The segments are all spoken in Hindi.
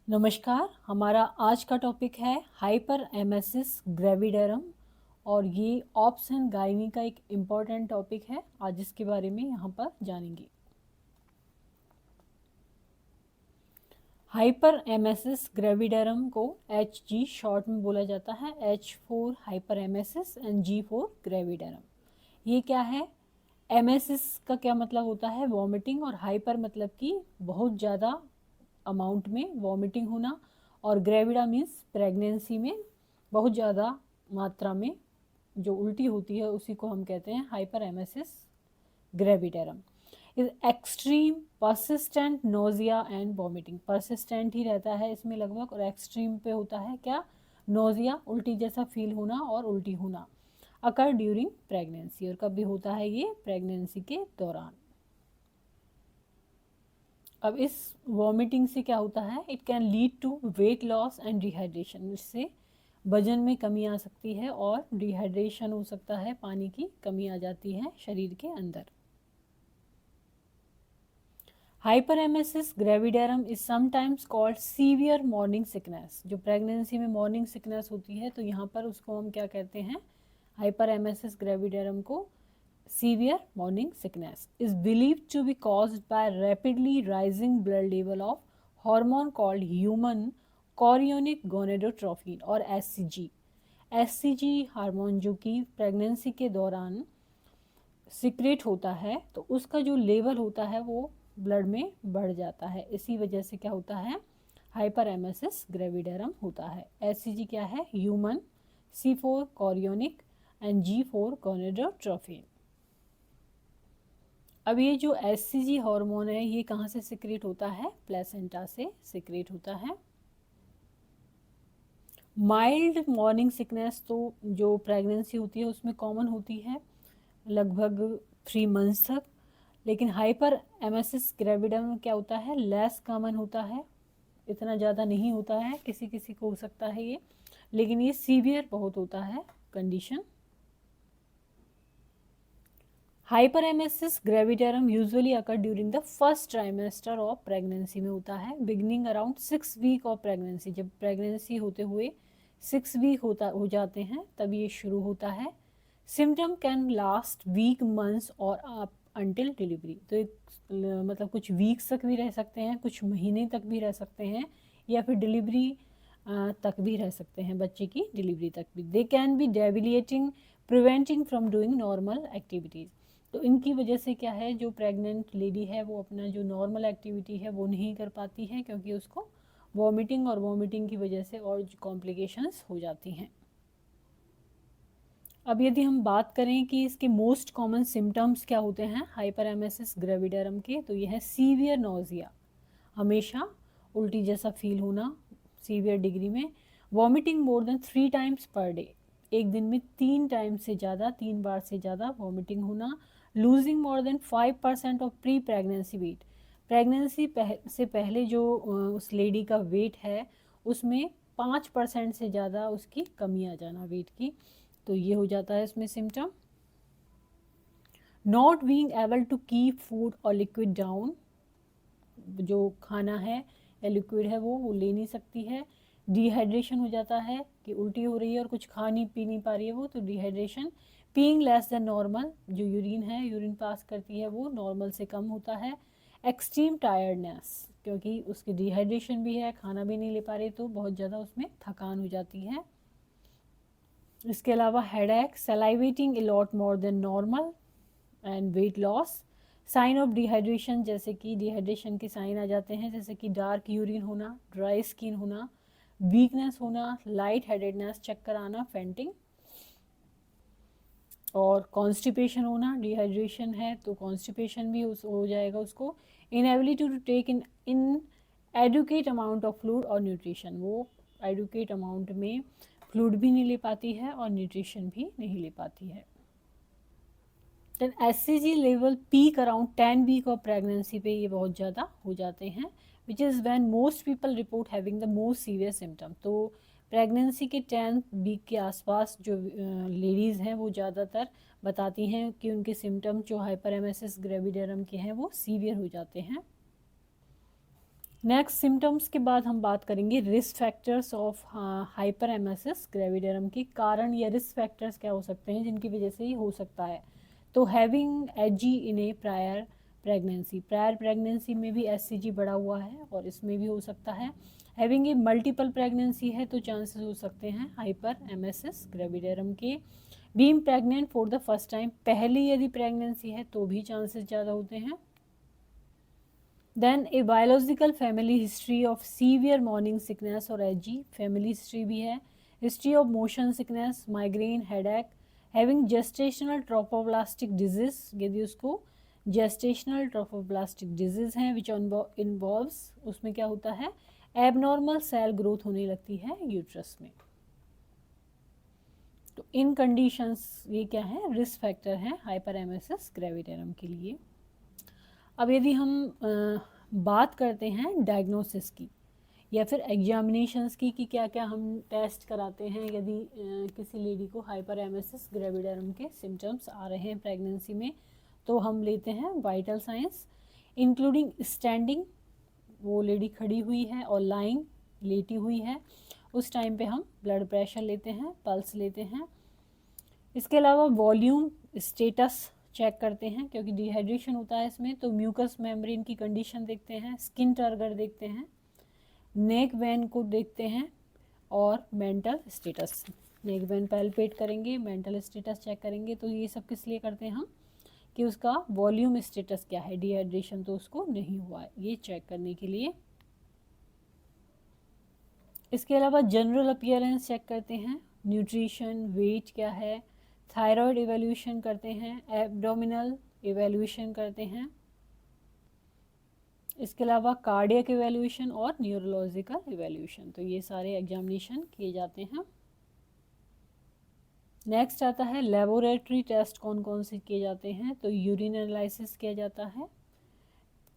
नमस्कार। हमारा आज का टॉपिक है हाइपर एमेसिस ग्रेविडरम और ये ऑप्स एंड गायनी का एक इम्पॉर्टेंट टॉपिक है। आज इसके बारे में यहाँ पर जानेंगे। हाइपर एमेसिस ग्रेविडरम को एच जी शॉर्ट में बोला जाता है, H4 hyper emesis and G4 gravidarum. ये क्या है? एमेसिस का क्या मतलब होता है? वॉमिटिंग, और हाइपर मतलब कि बहुत ज़्यादा अमाउंट में वॉमिटिंग होना, और ग्रेविडा मीन्स प्रेगनेंसी में बहुत ज़्यादा मात्रा में जो उल्टी होती है उसी को हम कहते हैं hyper emesis gravidarum. Is extreme persistent nausea and vomiting. Persistent ही रहता है इसमें लगभग, और एक्सट्रीम पे होता है क्या? नोजिया, उल्टी जैसा फील होना और उल्टी होना। अकर ड्यूरिंग प्रेगनेंसी, और कब भी होता है ये? प्रेगनेंसी के दौरान। अब इस वॉमिटिंग से क्या होता है? It can lead to weight loss and dehydration. इससे वजन में कमी आ सकती है और डिहाइड्रेशन हो सकता है, पानी की कमी आ जाती है शरीर के अंदर। Hyperemesis gravidarum is sometimes called severe morning sickness. जो प्रेगनेंसी में मॉर्निंग सिकनेस होती है तो यहाँ पर उसको हम क्या कहते हैं? हाइपरेमेसिस ग्रेविडेरम को severe morning sickness is believed to be caused by rapidly rising blood level of hormone called human chorionic gonadotrophin और एससीजी। एससीजी हार्मोन जो कि प्रेगनेंसी के दौरान सिक्रेट होता है, तो उसका जो लेवल होता है वो ब्लड में बढ़ जाता है। इसी वजह से क्या होता है? हाइपर एमेसिस ग्रेविडेरम होता है। एससीजी क्या है? Human, C4 chorionic and G4 gonadotrophin. अब ये जो एससीजी हार्मोन है ये कहाँ से सिक्रेट होता है? प्लेसेंटा से सिक्रेट होता है। माइल्ड मॉर्निंग सिकनेस तो जो प्रेगनेंसी होती है उसमें कॉमन होती है लगभग 3 मंथ्स तक, लेकिन हाइपर एमेसिस ग्रेविडम में क्या होता है? लेस कॉमन होता है, इतना ज़्यादा नहीं होता है, किसी किसी को हो सकता है ये, लेकिन ये सीवियर बहुत होता है condition. Hyperemesis gravidarum usually occur during the first trimester of pregnancy में होता है, beginning around 6 week of pregnancy. जब प्रेगनेंसी होते हुए 6 वीक हो जाते हैं तब ये शुरू होता है। Symptom can last week, months और अप अंटिल डिलीवरी। तो एक मतलब कुछ वीक्स तक भी रह सकते हैं, कुछ महीने तक भी रह सकते हैं, या फिर डिलीवरी तक भी रह सकते हैं, बच्चे की डिलीवरी तक भी। They can be debilitating, preventing from doing normal activities. तो इनकी वजह से क्या है? जो प्रेग्नेंट लेडी है वो अपना जो नॉर्मल एक्टिविटी है वो नहीं कर पाती है, क्योंकि उसको वॉमिटिंग, और वॉमिटिंग की वजह से और कॉम्प्लिकेशंस हो जाती हैं। अब यदि हम बात करें कि इसके मोस्ट कॉमन सिम्टम्स क्या होते हैं हाइपरेमेसिस ग्रेविडेरम के, तो यह है सीवियर नोजिया, हमेशा उल्टी जैसा फील होना सीवियर डिग्री में। Vomiting more than 3 times per day, एक दिन में 3 टाइम से ज़्यादा, 3 बार से ज़्यादा वॉमिटिंग होना। Losing more than 5% of pre pregnancy weight, pregnancy से पहले जो उस लेडी का वेट है उसमें 5% से ज़्यादा उसकी कमी आ जाना वेट की, तो ये हो जाता है इसमें symptom. Not being able to keep food और लिक्विड डाउन, जो खाना है या लिक्विड है वो ले नहीं सकती है। डिहाइड्रेशन हो जाता है कि उल्टी हो रही है और कुछ खा नहीं पी नहीं पा रही है वो, तो dehydration. Peeing less than normal, जो यूरिन है, यूरिन पास करती है वो नॉर्मल से कम होता है। एक्सट्रीम टायर्डनेस, क्योंकि उसकी डिहाइड्रेशन भी है, खाना भी नहीं ले पा रही, तो बहुत ज़्यादा उसमें थकान हो जाती है। इसके अलावा headache, salivating a lot more than normal and weight loss. Sign of dehydration, जैसे कि डिहाइड्रेशन के साइन आ जाते हैं, जैसे कि डार्क यूरिन होना, ड्राई स्किन होना, वीकनेस होना, लाइट हेडेडनेस, चक्कर आना, फेंटिंग, और कॉन्स्टिपेशन होना। डिहाइड्रेशन है तो कॉन्स्टिपेशन भी हो जाएगा उसको। Inability to take in adequate amount of fluid और न्यूट्रिशन, वो एडुकेट अमाउंट में फ्लूइड भी नहीं ले पाती है और न्यूट्रिशन भी नहीं ले पाती है। Then HCG level peak around 10 week of pregnancy पे ये बहुत ज़्यादा हो जाते हैं, which is when most people report having the most severe symptom. तो प्रेगनेंसी के 10 वीक के आसपास जो लेडीज़ हैं वो ज़्यादातर बताती हैं कि उनके सिम्टम जो हाइपरेमेसिस ग्रेविडेरम के हैं वो सीवियर हो जाते हैं। नेक्स्ट सिम्टम्स के बाद हम बात करेंगे risk factors of hyper MSS gravidarum के कारण या रिस्क फैक्टर्स क्या हो सकते हैं जिनकी वजह से ही हो सकता है। तो हैविंग एचजी इन ए प्रायर प्रेगनेंसी में भी एससीजी बढ़ा हुआ है और इसमें भी हो सकता है। हैविंग ए मल्टीपल प्रेगनेंसी है तो चांसेस हो सकते हैं हाइपर एमएसएस ग्रेविडेरम के। Being pregnant for the first time, पहली यदि प्रेगनेंसी है तो भी चांसेस ज़्यादा होते हैं। Then a biological family history of severe morning sickness और एजी, फैमिली हिस्ट्री भी है। History of motion sickness, migraine, headache, having gestational trophoblastic disease, यदि उसको जेस्टेशनल ट्रोफोब्लास्टिक डिजीज हैं विच इन्वॉल्व्स, उसमें क्या होता है एबनॉर्मल सेल ग्रोथ होने लगती है यूट्रस में। तो इन कंडीशंस ये क्या है रिस्क फैक्टर हैं हाइपर एमएसएस ग्रेविडेरम के लिए। अब यदि हम बात करते हैं डायग्नोसिस की या फिर एग्जामिनेशंस की कि क्या क्या हम टेस्ट कराते हैं यदि किसी लेडी को हाइपर एमएसएस ग्रेविडेरम के सिम्टम्स आ रहे हैं प्रेगनेंसी में, तो हम लेते हैं वाइटल साइंस इंक्लूडिंग स्टैंडिंग, वो लेडी खड़ी हुई है, और लाइंग, लेटी हुई है, उस टाइम पे हम ब्लड प्रेशर लेते हैं, पल्स लेते हैं। इसके अलावा वॉल्यूम स्टेटस चेक करते हैं क्योंकि डिहाइड्रेशन होता है इसमें, तो म्यूकस मेम्ब्रेन की कंडीशन देखते हैं, स्किन टर्गर देखते हैं, नेक वेन को देखते हैं और mental status, neck when palpate करेंगे, मेंटल स्टेटस चेक करेंगे। तो ये सब किस लिए करते हैं हम कि उसका वॉल्यूम स्टेटस क्या है, डिहाइड्रेशन तो उसको नहीं हुआ है, ये चेक करने के लिए। इसके अलावा जनरल अपीयरेंस चेक करते हैं, न्यूट्रिशन, वेट क्या है, थायराइड इवैल्यूएशन करते हैं, एब्डोमिनल इवैल्यूएशन करते हैं। इसके अलावा कार्डियक इवैल्यूएशन और न्यूरोलॉजिकल इवैल्यूएशन, तो ये सारे एग्जामिनेशन किए जाते हैं। नेक्स्ट आता है लेबोरेटरी टेस्ट कौन कौन से किए जाते हैं, तो यूरिन एनालिसिस किया जाता है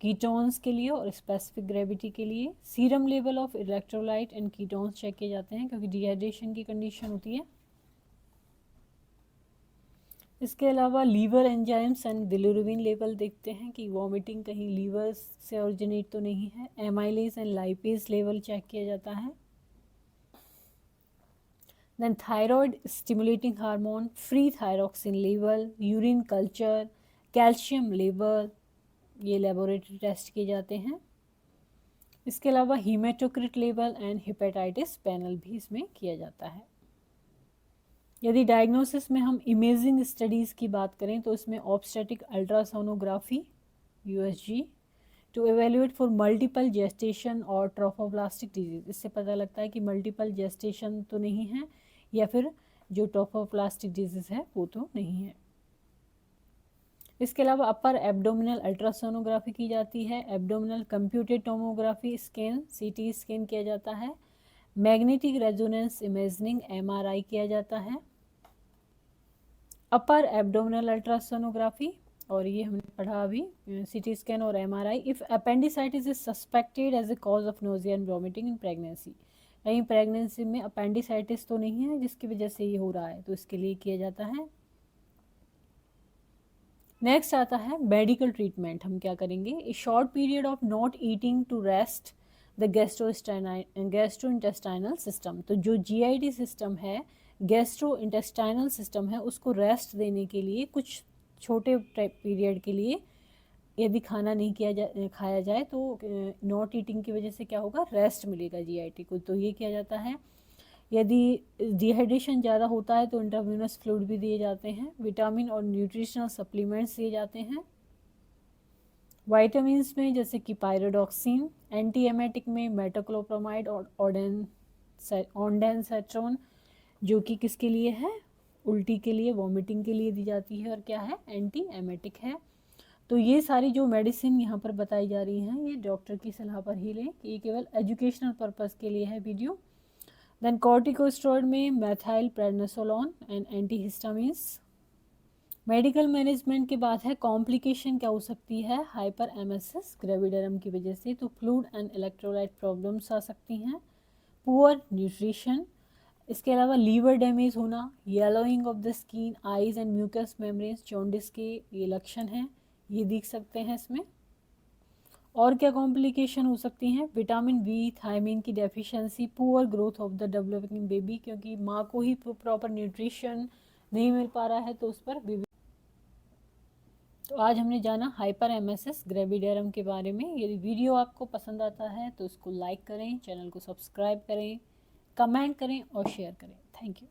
कीटोन्स के लिए और स्पेसिफिक ग्रेविटी के लिए। Serum level of electrolyte and ketones check किए जाते हैं क्योंकि डिहाइड्रेशन की कंडीशन होती है। इसके अलावा liver enzymes and bilirubin level देखते हैं कि वॉमिटिंग कहीं लीवर से ओरिजिनेट तो नहीं है। Amylase and lipase level check किया जाता है। Then thyroid stimulating hormone, free thyroxine level, urine culture, calcium level, ये लेबोरेटरी टेस्ट किए जाते हैं। इसके अलावा haematocrit level and hepatitis panel भी इसमें किया जाता है। यदि डायग्नोसिस में हम इमेजिंग स्टडीज़ की बात करें तो इसमें obstetric ultrasonography USG to evaluate for multiple gestation और ट्रोफोब्लास्टिक डिजीज, इससे पता लगता है कि मल्टीपल जेस्टेशन तो नहीं है या फिर जो ट्रोफोब्लास्टिक डिजीज है वो तो नहीं है। इसके अलावा अपर एब्डोमिनल अल्ट्रासोनोग्राफी की जाती है, abdominal computed tomography scan CT scan किया जाता है, मैग्नेटिक रेजोनेंस इमेजिंग एमआरआई किया जाता है, अपर एब्डोमिनल अल्ट्रासोनोग्राफी, और ये हमने पढ़ा अभी सीटी स्कैन और MRI. If appendicitis is suspected as a cause of nausea and vomiting in pregnancy, कहीं प्रेगनेंसी में अपेंडिसाइटिस तो नहीं है जिसकी वजह से ये हो रहा है, तो इसके लिए किया जाता है। नेक्स्ट आता है मेडिकल ट्रीटमेंट, हम क्या करेंगे, a short period of not eating to rest the gastrointestinal system, तो जो जीआईटी सिस्टम है, गैस्ट्रोइंटेस्टाइनल सिस्टम है, उसको रेस्ट देने के लिए कुछ छोटे पीरियड के लिए यदि खाना नहीं खाया जाए तो नॉट ईटिंग की वजह से क्या होगा, रेस्ट मिलेगा जीआईटी को, तो ये किया जाता है। यदि डिहाइड्रेशन ज़्यादा होता है तो इंट्रावेनस फ्लूइड भी दिए जाते हैं, विटामिन और न्यूट्रिशनल सप्लीमेंट्स दिए जाते हैं। वाइटामिन्स में जैसे कि पायरोडॉक्सिन, एंटी एमेटिक में मेटोक्लोप्रोमाइड और ऑन्डेनसेट्रोन, जो कि किसके लिए है, उल्टी के लिए, वॉमिटिंग के लिए दी जाती है और क्या है, एंटी एमेटिक है। तो ये सारी जो मेडिसिन यहाँ पर बताई जा रही हैं ये डॉक्टर की सलाह पर ही लें, ये केवल एजुकेशनल पर्पज़ के लिए है वीडियो। देन कॉर्टिकोस्टेरॉइड में methyl prednisolone and antihistamines. Medical management के बाद है कॉम्प्लिकेशन क्या हो सकती है हाइपर एमएसएस ग्रेविडेरम की वजह से, तो फ्लूइड एंड इलेक्ट्रोलाइट प्रॉब्लम्स आ सकती हैं, पुअर न्यूट्रिशन, इसके अलावा लीवर डैमेज होना, yellowing of the skin, eyes and mucous membranes, jaundice के ये लक्षण हैं, ये दिख सकते हैं इसमें। और क्या कॉम्प्लिकेशन हो सकती हैं? विटामिन बी, थायमीन की deficiency, poor growth of the developing baby, क्योंकि माँ को ही प्रॉपर न्यूट्रिशन नहीं मिल पा रहा है तो उस पर बेबी। तो आज हमने जाना हाइपर एमेसिस ग्रेविडेरम के बारे में। यदि वीडियो आपको पसंद आता है तो उसको लाइक करें, चैनल को सब्सक्राइब करें, कमेंट करें और शेयर करें। Thank you.